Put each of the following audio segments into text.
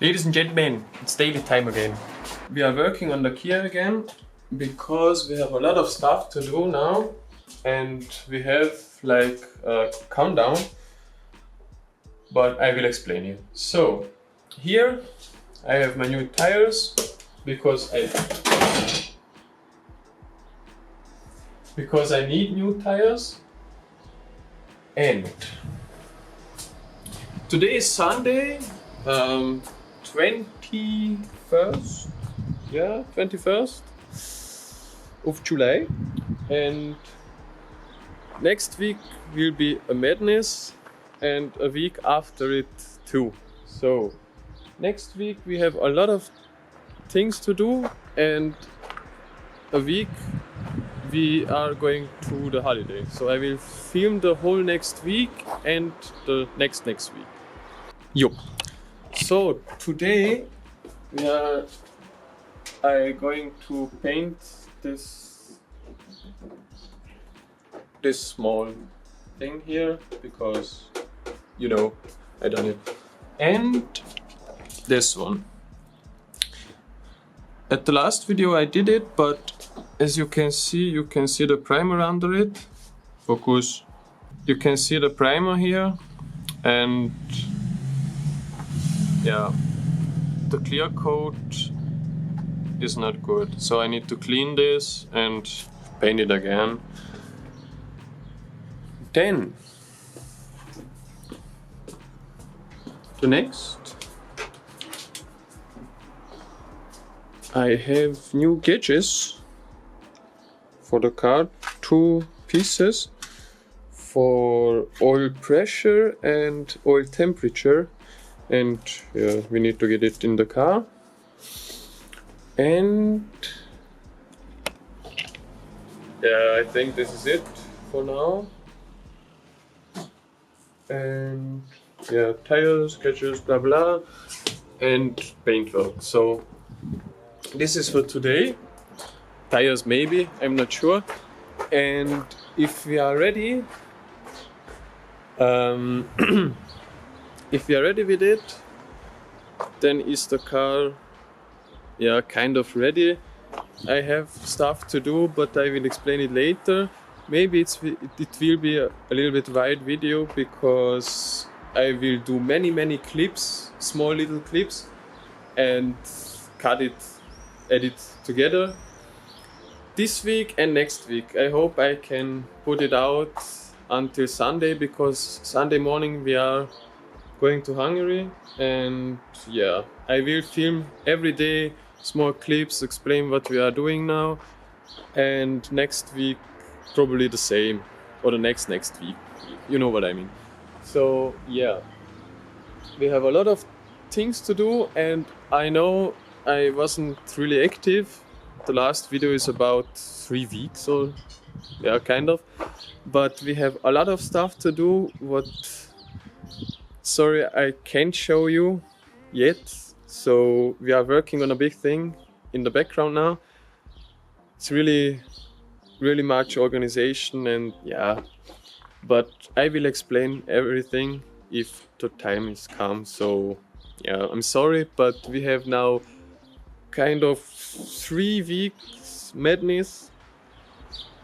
Ladies and gentlemen, it's daily time again. We are working on the Kia again because we have a lot of stuff to do now and we have like a countdown, but I will explain you. So here I have my new tires because I need new tires, and today is Sunday, 21st, 21st of July, and next week will be a madness and a week after it too. So next week we have a lot of things to do, and a week we are going to the holiday. So I will film the whole next week and the next week. Yo. So today we are going to paint this small thing here because I done it, and this one. At the last video I did it, but as you can see the primer under it. Focus. You can see the primer here, and yeah, the clear coat is not good, so I need to clean this and paint it again. Then the next, I have new gauges for the car, 2 pieces for oil pressure and oil temperature. And yeah, we need to get it in the car. And yeah, I think this is it for now. And yeah, tires, sketches, blah blah, and paintwork. So this is for today. Tires maybe, I'm not sure. And if we are ready, if we are ready with it, then is the car kind of ready. I have stuff to do, but I will explain it later. Maybe it will be a little bit wide video because I will do many clips, small little clips, and edit together this week and next week. I hope I can put it out until Sunday, because Sunday morning we are going to Hungary, and yeah, I will film every day small clips, explain what we are doing now, and next week probably the same, or the next week, you know what I mean. So yeah, we have a lot of things to do, and I know I wasn't really active. The last video is about 3 weeks, or yeah, kind of, but we have a lot of stuff to do. Sorry, I can't show you yet. So we are working on a big thing in the background now. It's really much organization, and yeah, but I will explain everything if the time is come. So yeah, I'm sorry, but we have now kind of 3 weeks madness,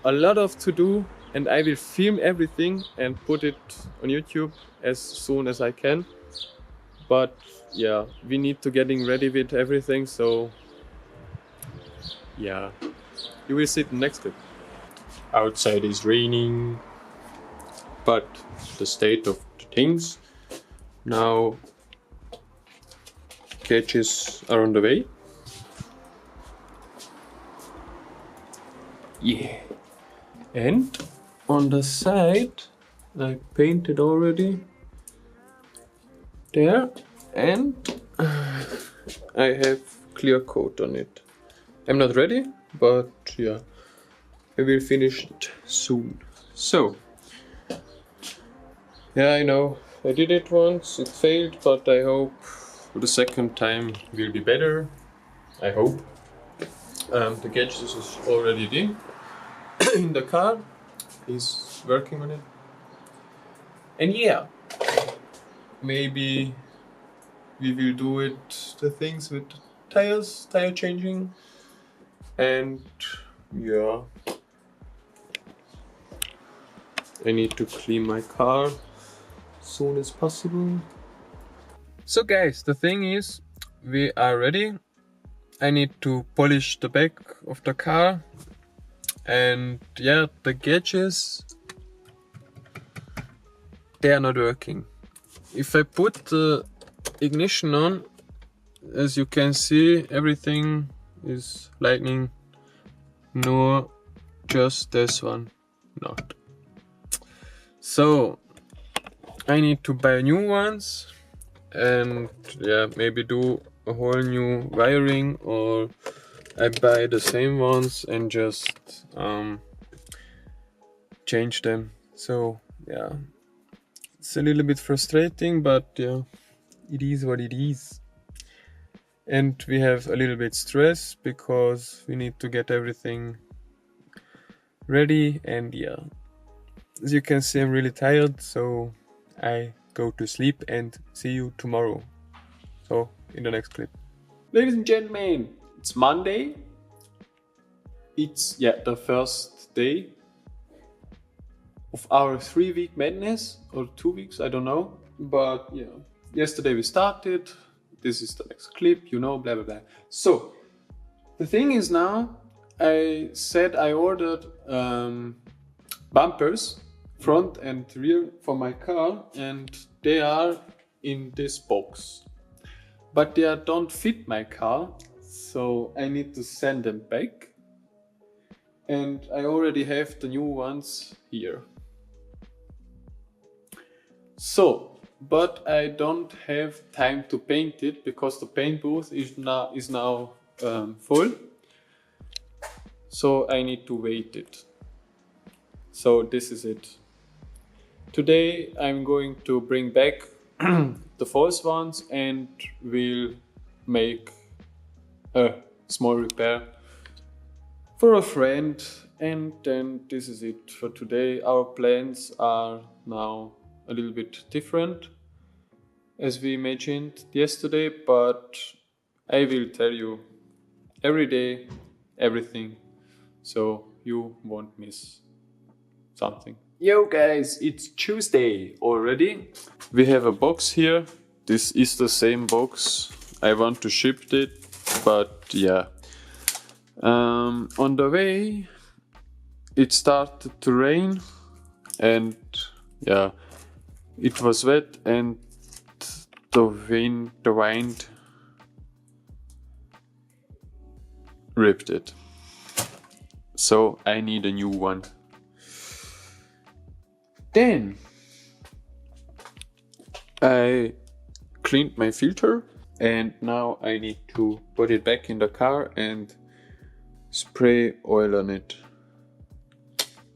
a lot of to do, and I will film everything and put it on YouTube as soon as I can. But yeah, we need to getting ready with everything, so yeah, you will see it next clip. Outside is raining, but the state of the things now, catches are on the way. Yeah, and on the side I painted already there, and I have clear coat on it. I'm not ready, but yeah, I will finish it soon. So yeah, I know I did it once, it failed, but I hope the second time will be better. I hope. The gadgets is already in the car. He's working on it. And yeah, maybe we will do it, the things with tires, tire changing, and yeah, I need to clean my car as soon as possible. So guys, the thing is, we are ready. I need to polish the back of the car, and yeah, the gauges, they are not working. If I put the ignition on, as you can see, everything is lightning. No, just this one not. So I need to buy new ones and yeah, maybe do a whole new wiring, or I buy the same ones and just change them. So yeah, it's a little bit frustrating, but yeah, it is what it is. And we have a little bit stress because we need to get everything ready, and yeah, as you can see, I'm really tired, so I go to sleep and see you tomorrow. So in the next clip. Ladies and gentlemen, it's Monday. It's the first day of our 3-week madness, or 2 weeks, I don't know. But yeah, yesterday we started. This is the next clip, you know, blah blah blah. So the thing is now, I said I ordered bumpers, front and rear, for my car, and they are in this box. But they don't fit my car, so I need to send them back. And I already have the new ones here. So, but I don't have time to paint it because the paint booth is now full. So I need to wait it. So this is it. Today I'm going to bring back the false ones and we'll make a small repair for a friend, and then this is it for today. Our plans are now a little bit different as we imagined yesterday, but I will tell you every day everything, so you won't miss something. Yo guys, it's Tuesday already. We have a box here. This is the same box. I want to ship it, but yeah. On the way it started to rain, and yeah, it was wet, and the wind ripped it. So I need a new one. Then I cleaned my filter, and now I need to put it back in the car and spray oil on it.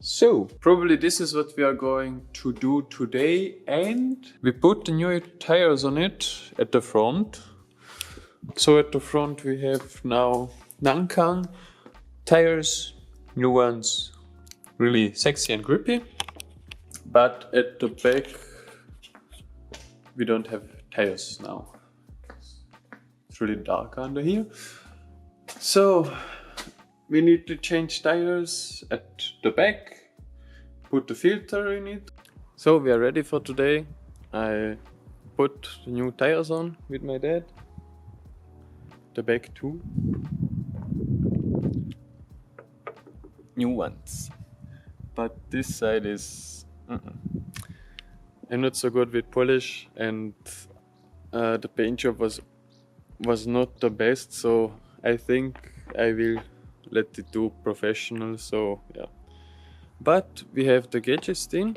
So probably this is what we are going to do today, and we put the new tires on it at the front. So at the front we have now Nankang tires, new ones, really sexy and grippy. But at the back we don't have tires now. It's really dark under here. So we need to change tires at the back, put the filter in it. So we are ready for today. I put the new tires on with my dad. The back too. New ones. But this side is... I'm not so good with polish, and the paint job was not the best, so I think I will let it do professional, so yeah. But we have the gauges in.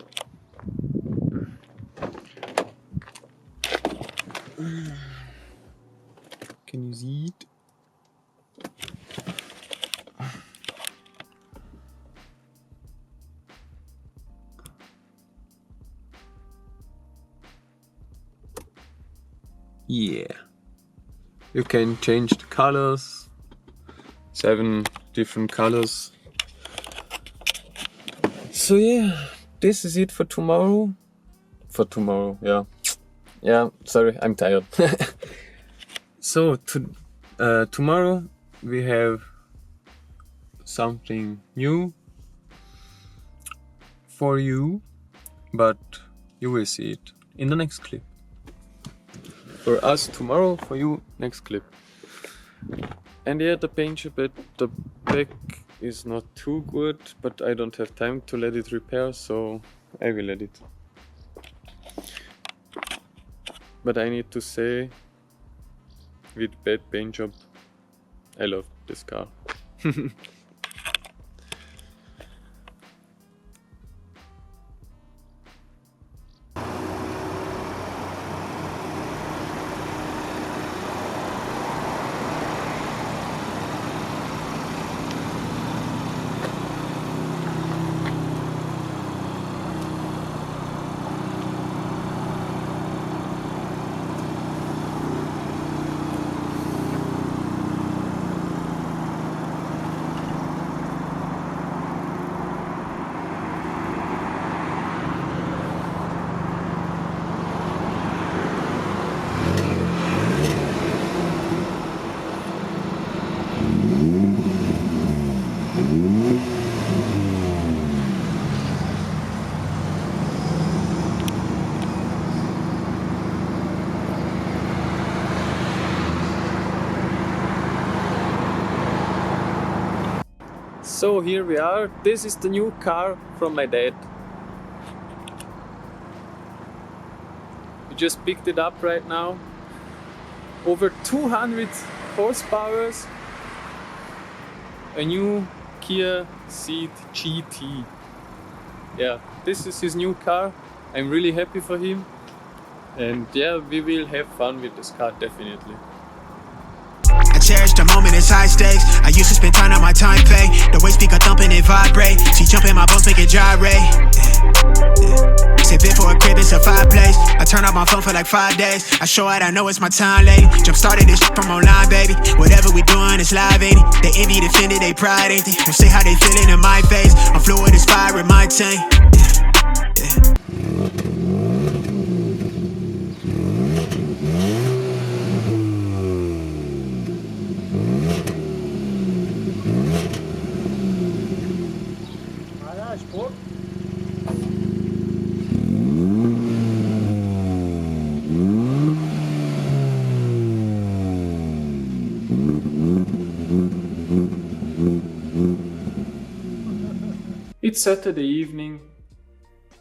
Can you see it? Yeah. You can change the colors. 7 different colors. So yeah, this is it for tomorrow. Yeah. Yeah, sorry, I'm tired. So tomorrow we have something new for you, but you will see it in the next clip. For us tomorrow, for you next clip. And yeah, the paint job at the back is not too good, but I don't have time to let it repair, so I will let it. But I need to say, with bad paint job, I love this car. So here we are. This is the new car from my dad. We just picked it up right now. Over 200 horsepower. A new Kia Ceed GT. Yeah, this is his new car. I'm really happy for him. And yeah, we will have fun with this car, definitely. I cherish the moment, it's high stakes. I used to spend time on my time pay. The way speaker thumping and vibrate. She jumping my bones, make it gyrate. Sipping for a crib, it's a fireplace. I turn off my phone for like 5 days. I show it, I know it's my time lady. Jump started this shit from online, baby. Whatever we doing, it's live, ain't it? They envy, defended, they pride, ain't they? Don't say how they feeling in my face. I'm fluid as fire in my tank. It's Saturday evening,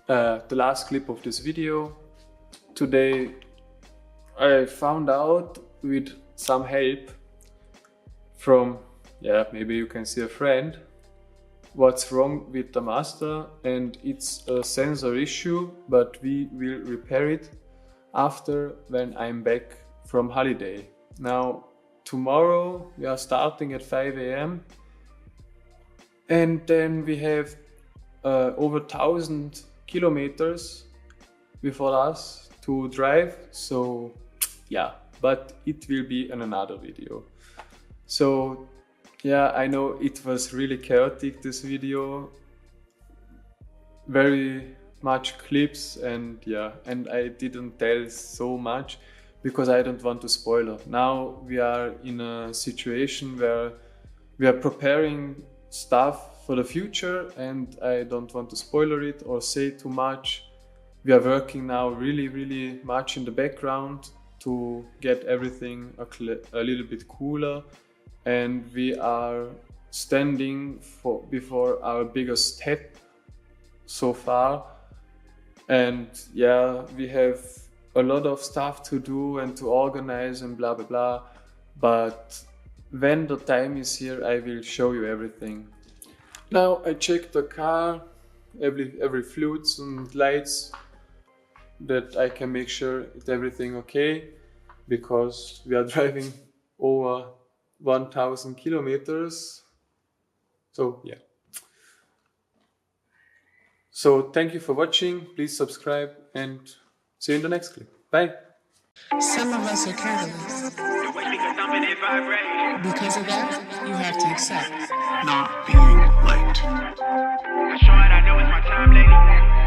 the last clip of this video. Today I found out with some help from, maybe you can see a friend, what's wrong with the Mazda, and it's a sensor issue, but we will repair it after when I'm back from holiday. Now tomorrow we are starting at 5 AM and then we have over 1,000 kilometers before us to drive, so yeah, but it will be in another video. So yeah, I know it was really chaotic, this video, very much clips, and yeah, and I didn't tell so much because I don't want to spoil it. Now we are in a situation where we are preparing stuff for the future and I don't want to spoiler it or say too much. We are working now really much in the background to get everything a little bit cooler, and we are standing before our biggest step so far. And yeah, we have a lot of stuff to do and to organize and blah blah blah, but when the time is here I will show you everything. Now I check the car, every fluids and lights, that I can make sure it's everything okay, because we are driving over 1,000 kilometers. So yeah. So thank you for watching, please subscribe and see you in the next clip. Bye. Some of us are careless. Because of that, you have to accept Not being liked. I know it's my time, lady.